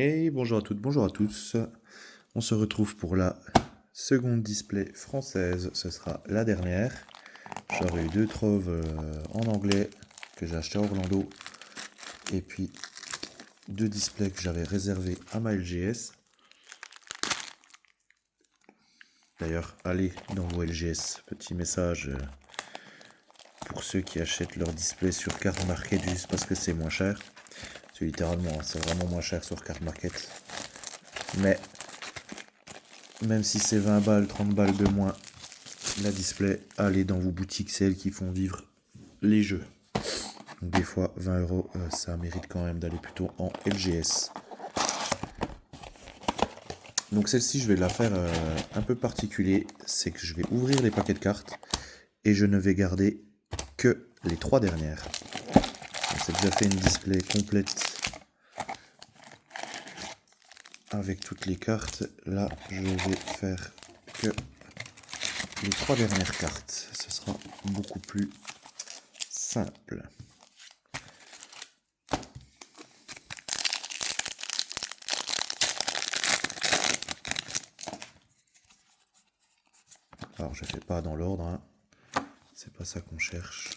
Et bonjour à toutes, bonjour à tous. On se retrouve pour la seconde display française. Ce sera la dernière. J'aurais eu deux troves en anglais que j'ai acheté à Orlando. Et puis deux displays que j'avais réservés à ma LGS. D'ailleurs, allez dans vos LGS. Petit message pour ceux qui achètent leur display sur Card Market juste parce que c'est moins cher. C'est littéralement, c'est vraiment moins cher sur Card Market. Mais même si c'est 20 balles, 30 balles de moins, la display, allez dans vos boutiques, c'est elles qui font vivre les jeux. Donc des fois, 20 euros, ça mérite quand même d'aller plutôt en LGS. Donc celle-ci, je vais la faire un peu particulier. C'est que je vais ouvrir les paquets de cartes et je ne vais garder que les 3 dernières. C'est déjà fait une display complète avec toutes les cartes. Là, je vais faire que les 3 dernières cartes. Ce sera beaucoup plus simple. Alors je fais pas dans l'ordre, hein. C'est pas ça qu'on cherche.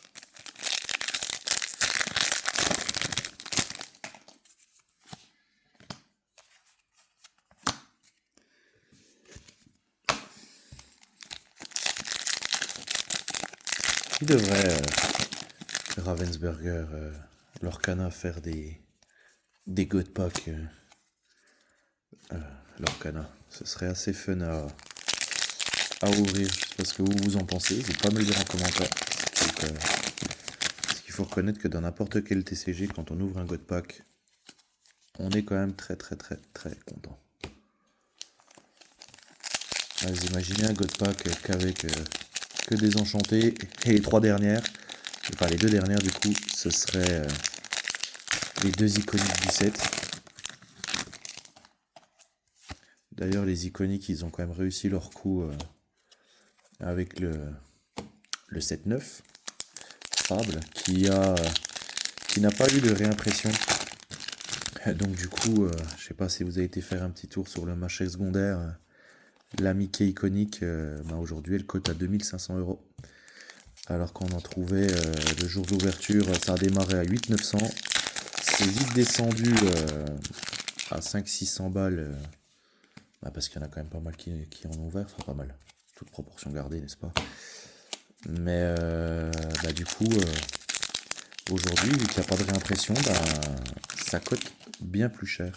Ils devraient, Ravensburger, Lorcana, faire des God Pack Lorcana. Ce serait assez fun à ouvrir. Je sais pas ce que vous en pensez. N'hésitez pas à me le dire en commentaire. Donc, parce qu'il faut reconnaître que dans n'importe quel TCG, quand on ouvre un God Pack, on est quand même très content. Vous imaginez un God Pack qu'avec que des enchantés et les 3 dernières, enfin les 2 dernières du coup, ce serait les 2 iconiques du set. D'ailleurs les iconiques, ils ont quand même réussi leur coup avec le 7-9 Fable qui n'a pas eu de réimpression. Donc du coup, je sais pas si vous avez été faire un petit tour sur le marché secondaire. La Mickey iconique, aujourd'hui elle cote à 2500 €. Alors qu'on en trouvait le jour d'ouverture, ça a démarré à 8 900. C'est vite descendu à 500-600 balles. Parce qu'il y en a quand même pas mal qui en ont ouvert, enfin pas mal. Toute proportion gardée, n'est-ce pas? Mais du coup, aujourd'hui, vu qu'il n'y a pas de réimpression, ça cote bien plus cher.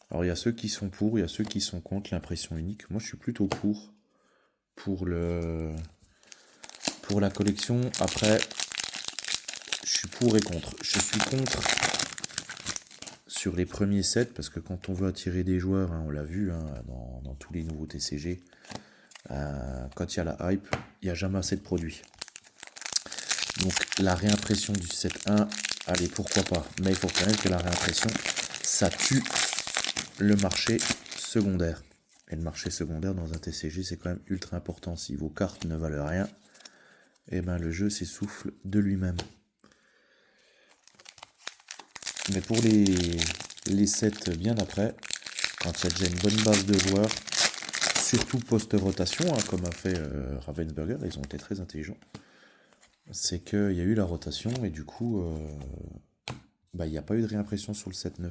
Alors il y a ceux qui sont pour, il y a ceux qui sont contre l'impression unique. Moi je suis plutôt pour la collection. Après, je suis pour et contre. Je suis contre sur les premiers sets, parce que quand on veut attirer des joueurs, on l'a vu dans tous les nouveaux TCG, quand il y a la hype, il n'y a jamais assez de produits. Donc la réimpression du set 1, allez, pourquoi pas. Mais il faut reconnaître que la réimpression, ça tue le marché secondaire. Et le marché secondaire dans un TCG, c'est quand même ultra important. Si vos cartes ne valent rien, et le jeu s'essouffle de lui-même. Mais pour les sets bien après, quand il y a déjà une bonne base de joueurs, surtout post-rotation, comme a fait Ravensburger, ils ont été très intelligents, c'est qu'il y a eu la rotation et du coup, il n'y a pas eu de réimpression sur le 7-9.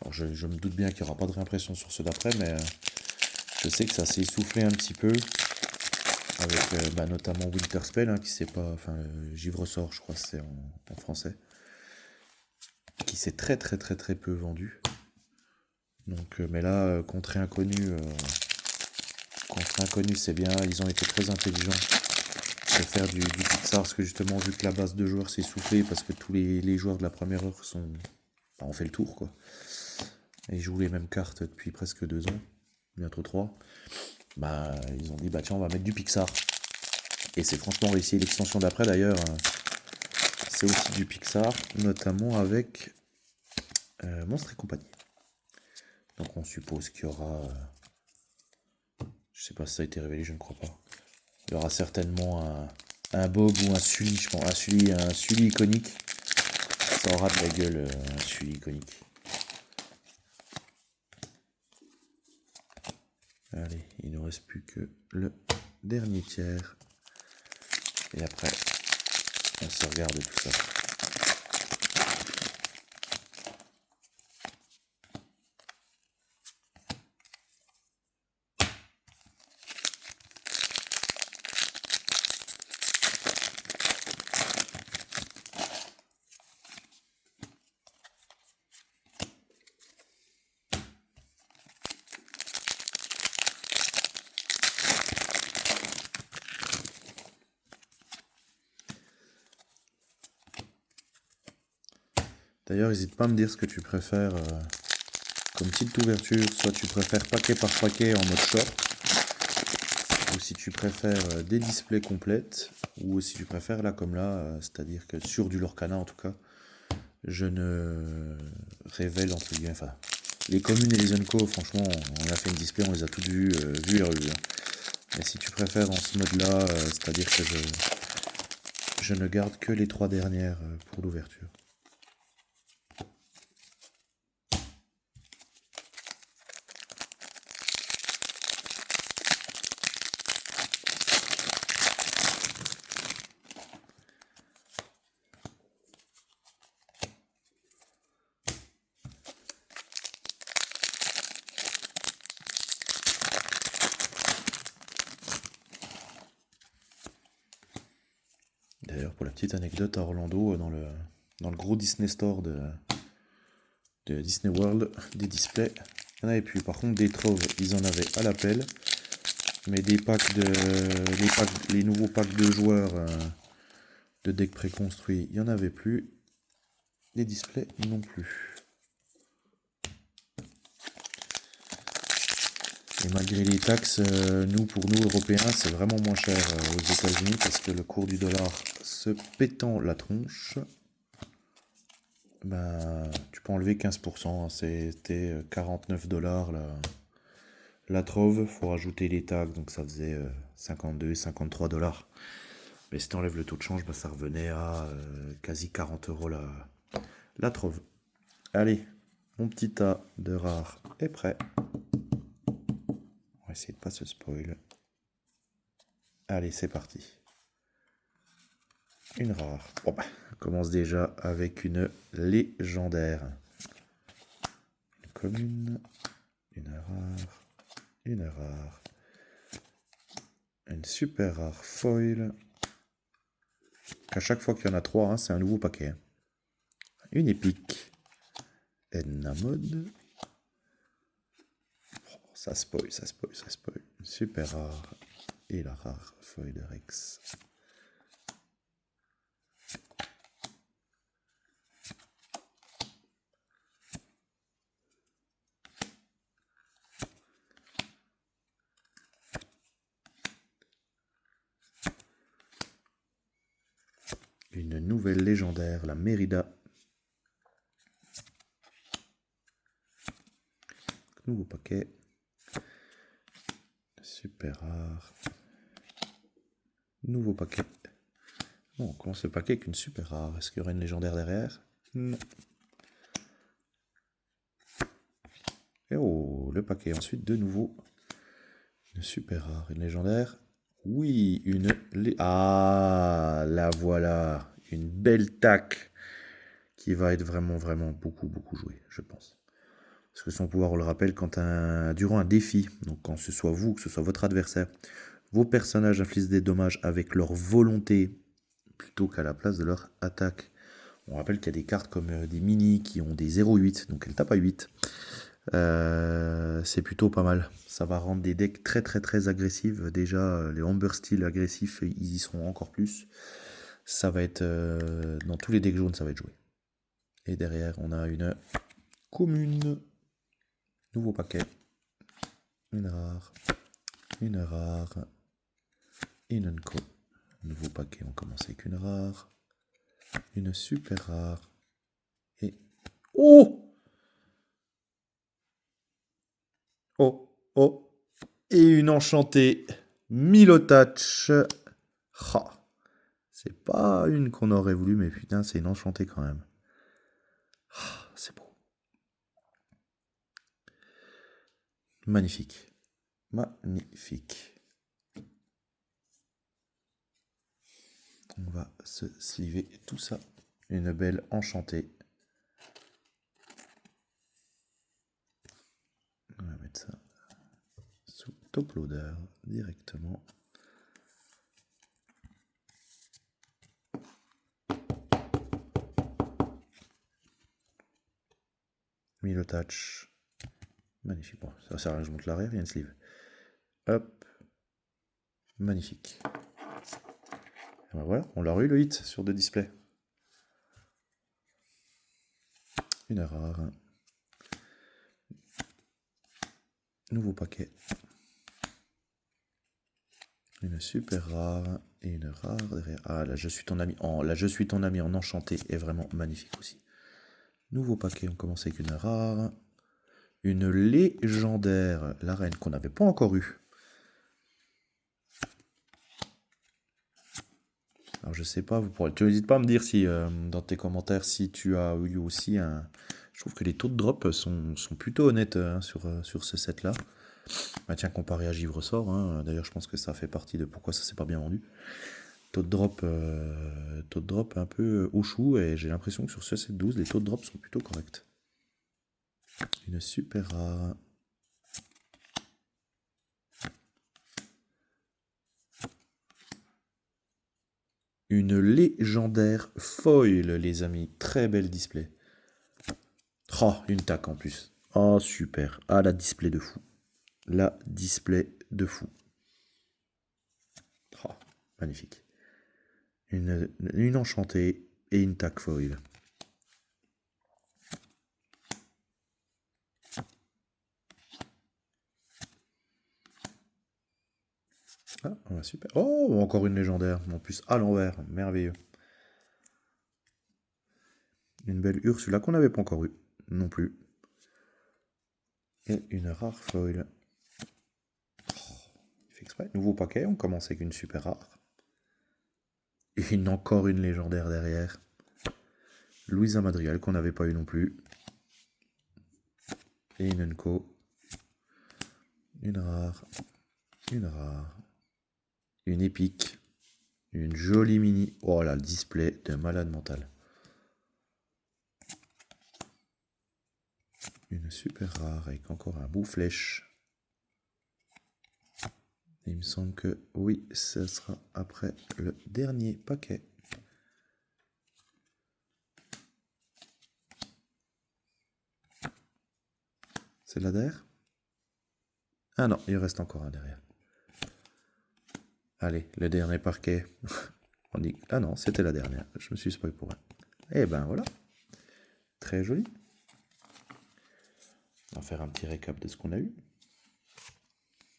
Alors je me doute bien qu'il n'y aura pas de réimpression sur ceux d'après, mais je sais que ça s'est essoufflé un petit peu, avec notamment Winterspell, qui s'est pas, Givre-Sort, je crois que c'est en français, qui s'est très peu vendu. Donc, mais là, contre inconnu, c'est bien. Ils ont été très intelligents de faire du Pixar, parce que justement, vu que la base de joueurs s'est essoufflée, parce que tous les joueurs de la première heure ont fait le tour, quoi. Et ils jouent les mêmes cartes depuis presque 2 ans, bientôt 3. Ils ont dit, tiens, on va mettre du Pixar. Et c'est franchement réussi. L'extension d'après, d'ailleurs, c'est aussi du Pixar, notamment avec Monstres et compagnie. Donc on suppose qu'il y aura... je sais pas si ça a été révélé, je ne crois pas. Il y aura certainement un Bob ou un Sully, je pense. Un Sully iconique. Ça aura de la gueule, un Sully iconique. Allez, il ne nous reste plus que le dernier tiers. Et après, on se regarde tout ça. D'ailleurs, n'hésite pas à me dire ce que tu préfères comme type d'ouverture. Soit tu préfères paquet par paquet en mode short, ou si tu préfères des displays complètes, ou si tu préfères là comme là, c'est-à-dire que sur du Lorcana en tout cas, je ne révèle entre guillemets, enfin, les communes et les Unco, franchement, on a fait une display, on les a toutes vues et revues. Mais si tu préfères en ce mode-là, c'est-à-dire que je ne garde que les 3 dernières pour l'ouverture. D'ailleurs, pour la petite anecdote, à Orlando, dans le gros Disney Store de Disney World, des displays, il n'y en avait plus. Par contre, des Trove, ils en avaient à l'appel. Mais des packs les nouveaux packs de joueurs de decks préconstruits, il n'y en avait plus. Les displays non plus. Et malgré les taxes, pour nous Européens, c'est vraiment moins cher aux États-Unis parce que le cours du dollar se pétant la tronche, ben, tu peux enlever 15%. Hein, c'était 49 dollars la trove. Il faut rajouter les taxes, donc ça faisait 52, 53 dollars. Mais si tu enlèves le taux de change, ben, ça revenait à quasi 40 euros la trove. Allez, mon petit tas de rares est prêt. On va essayer de pas se spoil. Allez, c'est parti. Une rare. Bon, bah, on commence déjà avec une légendaire. Une commune, une rare, une super rare foil. À chaque fois qu'il y en a 3, hein, c'est un nouveau paquet. Une épique. Edna Mode. Oh, ça spoil. Une super rare. Et la rare foil de Rex. Une nouvelle légendaire, la Mérida. Nouveau paquet. Super rare. Nouveau paquet. Bon, on commence le paquet avec une super rare. Est-ce qu'il y aura une légendaire derrière? Non. Et oh, le paquet. Ensuite, de nouveau, une super rare. Une légendaire. Oui, Ah, la voilà. Une belle tac qui va être vraiment, vraiment beaucoup, beaucoup jouée, je pense. Parce que son pouvoir, on le rappelle, durant un défi, donc quand ce soit vous, que ce soit votre adversaire, vos personnages infligent des dommages avec leur volonté plutôt qu'à la place de leur attaque. On rappelle qu'il y a des cartes comme des mini qui ont des 0,8, donc elles tapent à 8. C'est plutôt pas mal. Ça va rendre des decks très très très agressifs. Déjà, les Amber Steel agressifs, ils y seront encore plus. Ça va être dans tous les decks jaunes, ça va être joué. Et derrière, on a une commune. Nouveau paquet. Une rare. Une unco. Nouveau paquet, on commence avec une rare. Une super rare. Et... Oh! Oh! Et une enchantée. Milotach. Oh. C'est pas une qu'on aurait voulu, mais putain, c'est une enchantée quand même. C'est beau. Magnifique. magnifique. On va se sliver tout ça. Une belle enchantée. On va mettre ça sous top loader directement. Mille touch. Magnifique. Bon, ça sert à rien que je monte l'arrière, il y a une sleeve. Hop. Magnifique. Et ben voilà, on l'a eu le hit sur 2 displays. Une rare. Nouveau paquet. Une super rare et une rare derrière. Ah, là je suis ton ami en enchanté est vraiment magnifique aussi. Nouveau paquet, on commence avec une rare. Une légendaire, la reine qu'on n'avait pas encore eue. Alors je sais pas, tu n'hésites pas à me dire si dans tes commentaires si tu as eu aussi un. Je trouve que les taux de drop sont plutôt honnêtes sur ce set là. Bah tiens, comparé à Givre Sort, hein, d'ailleurs je pense que ça fait partie de pourquoi ça s'est pas bien vendu. Taux de drop un peu au chou, et j'ai l'impression que sur ce set 12 les taux de drop sont plutôt corrects. Une super rare. Une légendaire foil, les amis. Très belle display. Oh, une tac en plus. Oh, super. Ah, la display de fou. La display de fou. Oh, magnifique. Une enchantée et une tac foil. Ah, super. Oh, encore une légendaire. En plus, à l'envers. Merveilleux. Une belle Ursula qu'on n'avait pas encore eue. Non plus. Et une rare foil. Oh, il fait exprès. Nouveau paquet. On commence avec une super rare. Et encore une légendaire derrière. Louisa Madrigal qu'on n'avait pas eu non plus. Et une Unco. Une rare. Une rare. Une épique. Une jolie mini. Oh là, le display de malade mental. Une super rare avec encore un bout flèche. Et il me semble que oui, ce sera après le dernier paquet. C'est là derrière? Ah non, il reste encore un derrière. Allez, le dernier paquet. On dit... Ah non, c'était la dernière. Je me suis spoilé pour elle. Et ben voilà. Très joli. On va faire un petit récap de ce qu'on a eu.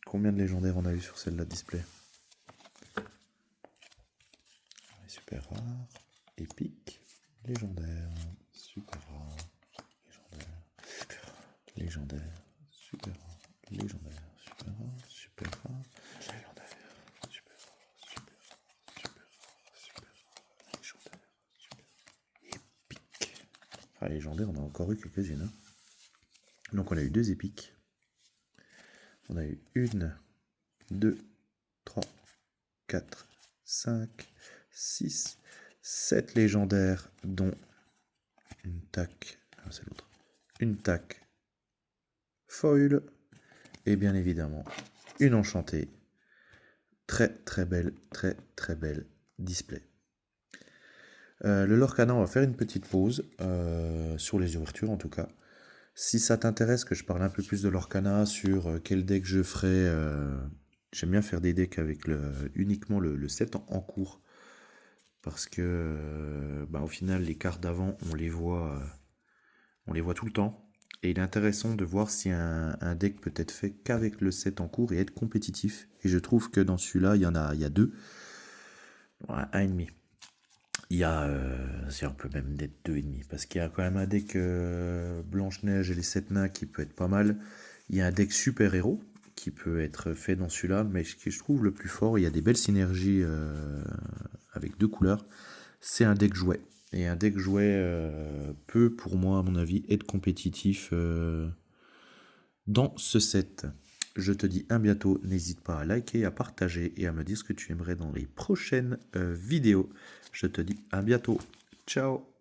Combien de légendaires on a eu sur celle-là display? Super rare, épique, légendaire, super rare, légendaire, super rare, légendaire, super rare, super rare, légendaire, super rare, super rare, super rare, super rare, légendaire, super épique. Ah, légendaire, on a encore eu quelques-unes. Hein. Donc on a eu 2 épiques. On a eu 1, 2, 3, 4, 5, 6, 7 légendaires, dont une tac, c'est l'autre, une tac foil, et bien évidemment une enchantée. Très très belle display. Le Lorcana, on va faire une petite pause sur les ouvertures en tout cas. Si ça t'intéresse que je parle un peu plus de l'Orcana, sur quel deck je ferai, j'aime bien faire des decks avec uniquement le set en cours. Parce que au final, les cartes d'avant, on les voit tout le temps. Et il est intéressant de voir si un deck peut être fait qu'avec le set en cours et être compétitif. Et je trouve que dans celui-là, il y a 2. Un et demi. Il y a, si on peut même être 2,5, parce qu'il y a quand même un deck Blanche-Neige et les 7 nains qui peut être pas mal. Il y a un deck super-héros qui peut être fait dans celui-là, mais ce que je trouve le plus fort, il y a des belles synergies avec 2 couleurs, c'est un deck jouet. Et un deck jouet peut, pour moi, à mon avis, être compétitif dans ce set. je te dis à bientôt. N'hésite pas à liker, à partager et à me dire ce que tu aimerais dans les prochaines vidéos. Je te dis à bientôt. Ciao.